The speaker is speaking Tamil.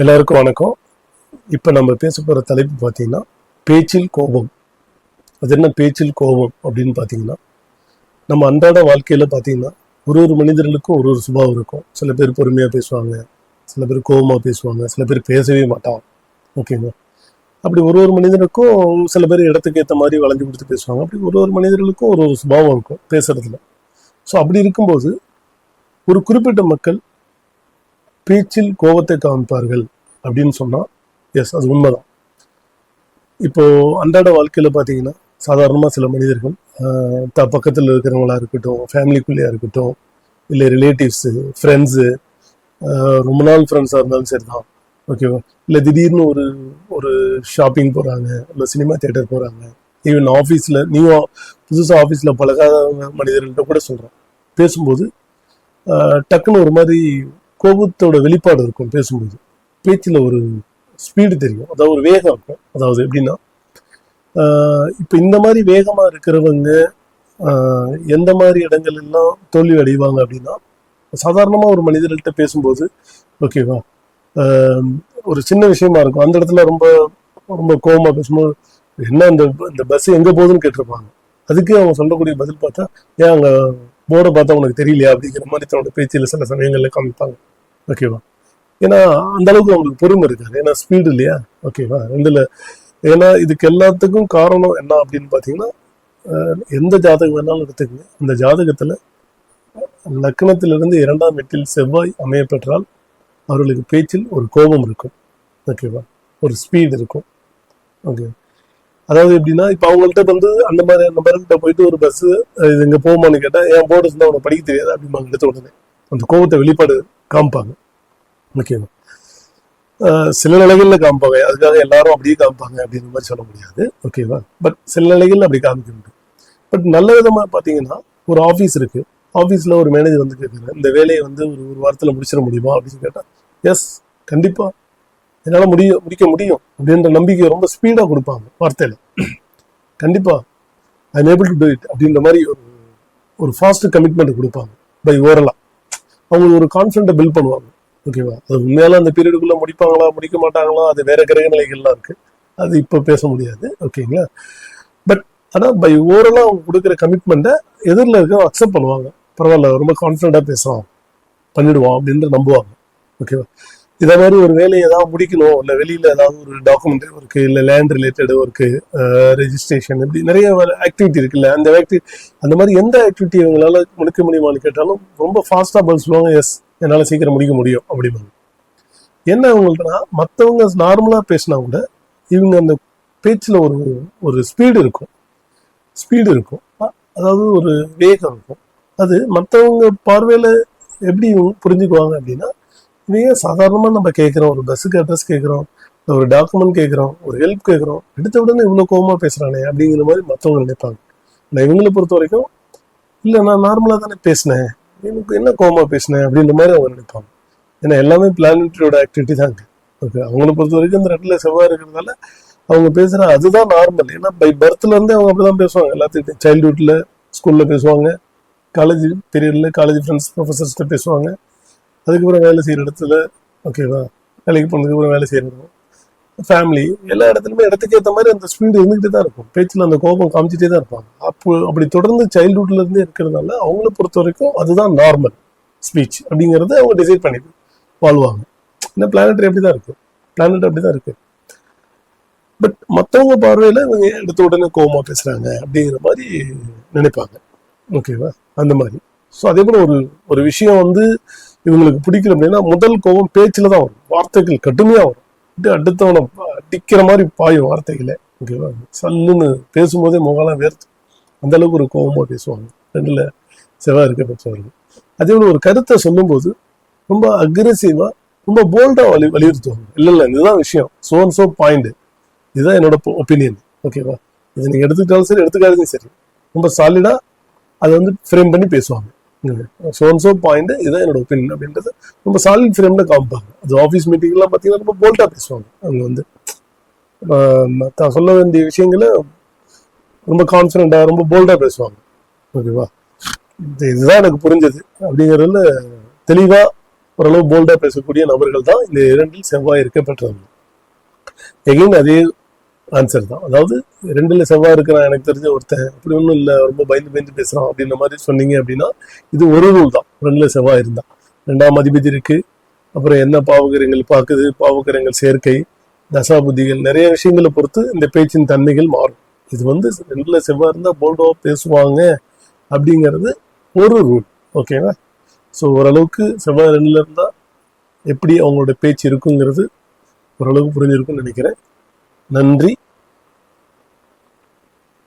எல்லாருக்கும் வணக்கம். இப்போ நம்ம பேச போகிற தலைப்பு பார்த்தீங்கன்னா பேச்சில் கோபம். அது என்ன பேச்சில் கோபம் அப்படின்னு பார்த்தீங்கன்னா, நம்ம அன்றாட வாழ்க்கையில் பார்த்தீங்கன்னா ஒரு ஒரு மனிதர்களுக்கும் ஒரு ஒரு சுபாவம் இருக்கும். சில பேர் பொறுமையாக பேசுவாங்க, சில பேர் கோபமாக பேசுவாங்க, சில பேர் பேசவே மாட்டாங்க. ஓகேங்க. அப்படி ஒரு ஒரு மனிதனுக்கும் சில பேர் இடத்துக்கு ஏற்ற மாதிரி வளைஞ்சு கொடுத்து பேசுவாங்க. அப்படி ஒரு ஒரு மனிதர்களுக்கும் ஒரு ஒரு சுபாவம் இருக்கும் பேசுறதுல. ஸோ அப்படி இருக்கும்போது ஒரு குறிப்பிட்ட மக்கள் பேச்சில் கோபத்தை காமிப்பார்கள் அப்படின்னு சொன்னா எஸ், அது உண்மைதான். இப்போ அன்றாட வாழ்க்கையில பாத்தீங்கன்னா சாதாரணமா சில மனிதர்கள் பக்கத்தில் இருக்கிறவங்களா இருக்கட்டும், ஃபேமிலிக்குள்ளேயா இருக்கட்டும், இல்லை ரிலேட்டிவ்ஸு, ஃப்ரெண்ட்ஸு, ரொம்ப நாள் ஃப்ரெண்ட்ஸாக இருந்தாலும் சரிதான். ஓகேவா? இல்லை திடீர்னு ஒரு ஒரு ஷாப்பிங் போகிறாங்க, இல்லை சினிமா தியேட்டர் போகிறாங்க, ஈவன் ஆஃபீஸில் புதுசாக ஆஃபீஸில் பழகாத மனிதர்கள்ட்ட கூட சொல்கிறோம். பேசும்போது டக்குன்னு ஒரு மாதிரி கோபத்தோட வெளிப்பாடு இருக்கும். பேசும்போது பேச்சில் ஒரு ஸ்பீடு தெரியும், அதாவது ஒரு வேகம் இருக்கும். அதாவது எப்படின்னா, இப்போ இந்த மாதிரி வேகமாக இருக்கிறவங்க எந்த மாதிரி இடங்கள் எல்லாம் தோல்வி அடைவாங்க அப்படின்னா, சாதாரணமாக ஒரு மனிதர்கள்ட்ட பேசும்போது ஓகேவா, ஒரு சின்ன விஷயமா இருக்கும், அந்த இடத்துல ரொம்ப ரொம்ப கோபமாக பேசும்போது என்ன இந்த பஸ் எங்கே போகுதுன்னு கேட்டிருப்பாங்க. அதுக்கு அவங்க சொல்லக்கூடிய பதில் பார்த்தா, ஏன் அங்கே போர்டை பார்த்தா உனக்கு தெரியலையா அப்படிங்கிற மாதிரி தன்னோட பேச்சில் சில சமயங்களில் காமிப்பாங்க. ஓகேவா? ஏன்னா அந்த அளவுக்கு அவங்களுக்கு பொறுமை இருக்காது, ஏன்னா ஸ்பீடு இல்லையா. ஓகேவா? ரெண்டுல ஏன்னா இதுக்கு எல்லாத்துக்கும் காரணம் என்ன அப்படின்னு பார்த்தீங்கன்னா, எந்த ஜாதகம் வேணாலும் எடுத்துக்கங்க, அந்த ஜாதகத்துல லக்னத்திலிருந்து 2ஆம் வீட்டில் செவ்வாய் அமைய பெற்றால் அவர்களுக்கு பேச்சில் ஒரு கோபம் இருக்கும். ஓகேவா? ஒரு ஸ்பீடு இருக்கும். ஓகே. அதாவது எப்படின்னா, இப்போ அவங்கள்ட்ட வந்து அந்த மாதிரி நம்பர்கிட்ட போயிட்டு ஒரு பஸ் இது இங்கே போகுமான்னு கேட்டால், என் போர்டு இருந்தால் உனக்கு படிக்க தெரியாது அப்படிம்பாங்க. எடுத்த உடனே அந்த கோபத்தை வெளிப்பாடு காமிப்பாங்க. ஓகேவா? சில நிலைகளில் காமிப்பாங்க, அதுக்காக எல்லாரும் அப்படியே காமிப்பாங்க அப்படின்ற மாதிரி சொல்ல முடியாது. ஓகேவா? பட் சில நிலைகளில் அப்படி காமிக்க முடியும். பட் நல்ல விதமாக பார்த்தீங்கன்னா, ஒரு ஆஃபீஸ் இருக்கு, ஆஃபீஸில் ஒரு மேனேஜர் வந்து கேட்குறேன், இந்த வேலையை வந்து ஒரு வாரத்தில் முடிச்சிட முடியுமா அப்படின்னு கேட்டால், எஸ் கண்டிப்பாக என்னால் முடிக்க முடியும் அப்படின்ற நம்பிக்கை ரொம்ப ஸ்பீடாக கொடுப்பாங்க. வார்த்தையில் கண்டிப்பாக I am able to do it அப்படின்ற மாதிரி ஒரு ஃபாஸ்ட் கமிட்மெண்ட் கொடுப்பாங்க. பை ஓரலாக அவங்களுக்கு ஒரு கான்ஃபிடென்ட்டை பில்ட் பண்ணுவாங்க. ஓகேவா? அது உண்மையால அந்த பீரியடுக்குள்ள முடிப்பாங்களா முடிக்க மாட்டாங்களா, அது வேற கிரக நிலைகள்லாம் இருக்கு, அது இப்போ பேச முடியாது. ஓகேங்களா? பட் ஆனால் பை ஓவராலாக அவங்க கொடுக்குற கமிட்மெண்ட்டை எதிரில் இருக்க அக்செப்ட் பண்ணுவாங்க. பரவாயில்ல, ரொம்ப கான்ஃபிடென்ட்டாக பேசுவான், பண்ணிடுவான் அப்படின்னு நம்புவாங்க. ஓகேவா? இதை மாதிரி ஒரு வேலையை ஏதாவது முடிக்கணும், இல்லை வெளியில் ஏதாவது ஒரு டாக்குமெண்ட்ரி ஒர்க்கு, இல்லை லேண்ட் ரிலேட்டட் ஒர்க்கு, ரெஜிஸ்ட்ரேஷன், இப்படி நிறைய ஆக்டிவிட்டி இருக்குல்ல, அந்த மாதிரி எந்த ஆக்டிவிட்டி இவங்களால முடிக்க முடியுமான்னு கேட்டாலும் ரொம்ப ஃபாஸ்ட்டாக பதில் சொல்லுவாங்க, எஸ் என்னால் சீக்கிரம் முடிக்க முடியும் அப்படிம்பாங்க. என்ன அவங்கள்ட்டனா, மற்றவங்க நார்மலாக பேசினா கூட இவங்க அந்த பேச்சில் ஒரு ஸ்பீடு இருக்கும், அதாவது ஒரு வேகம் இருக்கும். அது மற்றவங்க பார்வையில் எப்படி புரிஞ்சுக்குவாங்க அப்படின்னா, இதையே சாதாரணமாக நம்ம கேட்குறோம், ஒரு பஸ்ஸுக்கு அட்ரஸ் கேட்குறோம், ஒரு டாக்குமெண்ட் கேட்குறோம், ஒரு ஹெல்ப் கேட்குறோம், எடுத்த உடனே இவ்வளோ கோபமாக பேசுகிறானே அப்படிங்கிற மாதிரி மற்றவங்க நினைப்பாங்க. நான் இவங்களை பொறுத்த வரைக்கும், இல்லை நான் நார்மலாக தானே பேசினேன், எனக்கு என்ன கோபமாக பேசினேன் அப்படின்ற மாதிரி அவங்க நினைப்பாங்க. ஏன்னா எல்லாமே பிளானட்டரியோட ஆக்டிவிட்டி தாங்க. ஓகே, அவங்கள பொறுத்த வரைக்கும் இந்த ரெட்டில் செவ்வாய் இருக்கிறதால அவங்க பேசுகிற அதுதான் நார்மல். ஏன்னா பை பர்த்லேருந்தே அவங்க அப்படி தான் பேசுவாங்க. எல்லாத்துக்கிட்டையும் சைல்டுஹுட்டில் ஸ்கூலில் பேசுவாங்க, காலேஜ் பீரியடில் காலேஜ் ஃப்ரெண்ட்ஸ் ப்ரொஃபஸர்ஸ்கிட்ட பேசுவாங்க, அதுக்கப்புறம் வேலை செய்கிற இடத்துல, ஓகேவா, வேலைக்கு போனதுக்கப்புறம் வேலை செய்யணும், ஃபேமிலி, எல்லா இடத்துலையுமே இடத்துக்கு ஏற்ற மாதிரி அந்த ஸ்பீடு இருந்துகிட்டே தான் இருக்கும். பேச்சில் அந்த கோபம் காமிச்சிட்டே தான் இருப்பாங்க. அப்படி தொடர்ந்து சைல்டுஹுட்ல இருந்தே இருக்கிறதுனால அவங்கள பொறுத்த வரைக்கும் அதுதான் நார்மல் ஸ்பீச் அப்படிங்கிறத அவங்க டிசைட் பண்ணி வாழ்வாங்க. ஏன்னா பிளானட் அப்படி தான் இருக்கு. பட் மற்றவங்க பார்வையில் இவங்க எடுத்த உடனே கோபமாக பேசுறாங்க அப்படிங்கிற மாதிரி நினைப்பாங்க. ஓகேவா? அந்த மாதிரி. ஸோ அதே போல ஒரு விஷயம் வந்து இவங்களுக்கு பிடிக்கல அப்படின்னா முதல் கோபம் பேச்சில் தான் வரும், வார்த்தைகள் கடுமையாக வரும், அடுத்தவனை அடிக்கிற மாதிரி பாயும் வார்த்தைகளே. ஓகேவா? சல்லுன்னு பேசும்போதே முகலாம் வேர்த்து அந்த அளவுக்கு ஒரு கோபமாக பேசுவாங்க. ரெண்டுல செவ்வாய் இருக்க பெற்றவர்கள். அதே போல ஒரு கருத்தை சொல்லும்போது ரொம்ப அக்ரெசிவா, ரொம்ப போல்டா வலியுறுத்துவாங்க. இல்லை இதுதான் விஷயம், சோ பாயிண்ட், இதுதான் என்னோட ஒப்பீனியன். ஓகேவா? இதை நீங்க எடுத்துக்கிட்டாலும் சரி, எடுத்துக்காதீங்க சரி, ரொம்ப சாலிடா அதை வந்து ஃப்ரேம் பண்ணி பேசுவாங்க. சோ பாயிண்ட், இதுதான் என்னோட ஒப்பீனியன் அப்படின்றது ரொம்ப சாலிட் ஃப்ரேம்ல காமிப்பாங்க. அது ஆஃபீஸ் மீட்டிங்லாம் பார்த்தீங்கன்னா ரொம்ப போல்டா பேசுவாங்க. அவங்க வந்து தான் சொல்ல வேண்டிய விஷயங்களை ரொம்ப கான்ஃபிடண்டா, ரொம்ப போல்டா பேசுவாங்க. ஓகேவா? இதுதான் எனக்கு புரிஞ்சது அப்படிங்கிறதுல தெளிவா ஓரளவு போல்டா பேசக்கூடிய நபர்கள் தான் இந்த 2 செவ்வாய் இருக்க பெற்றவங்க. எகைன் அதே ஆன்சர் தான். அதாவது 2 செவ்வாய் இருக்கிறான் எனக்கு தெரிஞ்ச ஒருத்தன் அப்படி ஒன்றும் இல்லை, ரொம்ப பயந்து பேசுறான் அப்படின்ற மாதிரி சொன்னீங்க அப்படின்னா இது ஒரு ரூல் தான். 2 செவ்வாய் இருந்தா 2ஆம் அதிபதி இருக்கு, அப்புறம் என்ன பாவகிரகங்கள் பார்க்குது, பாவகிரகங்கள் சேர்க்கை, தசாபுத்திகள், நிறைய விஷயங்களை பொறுத்து இந்த பேச்சின் தன்மைகள் மாறும். இது 2 செவ்வாய் இருந்தா போல்டா பேசுவாங்க அப்படிங்கிறது ஒரு ரூல். ஓகேவா? ஸோ ஓரளவுக்கு செவ்வாய் 2ல இருந்தா எப்படி அவங்களோட பேச்சு இருக்குங்கிறது ஓரளவுக்கு புரிஞ்சிருக்கும்னு நினைக்கிறேன். நன்றி.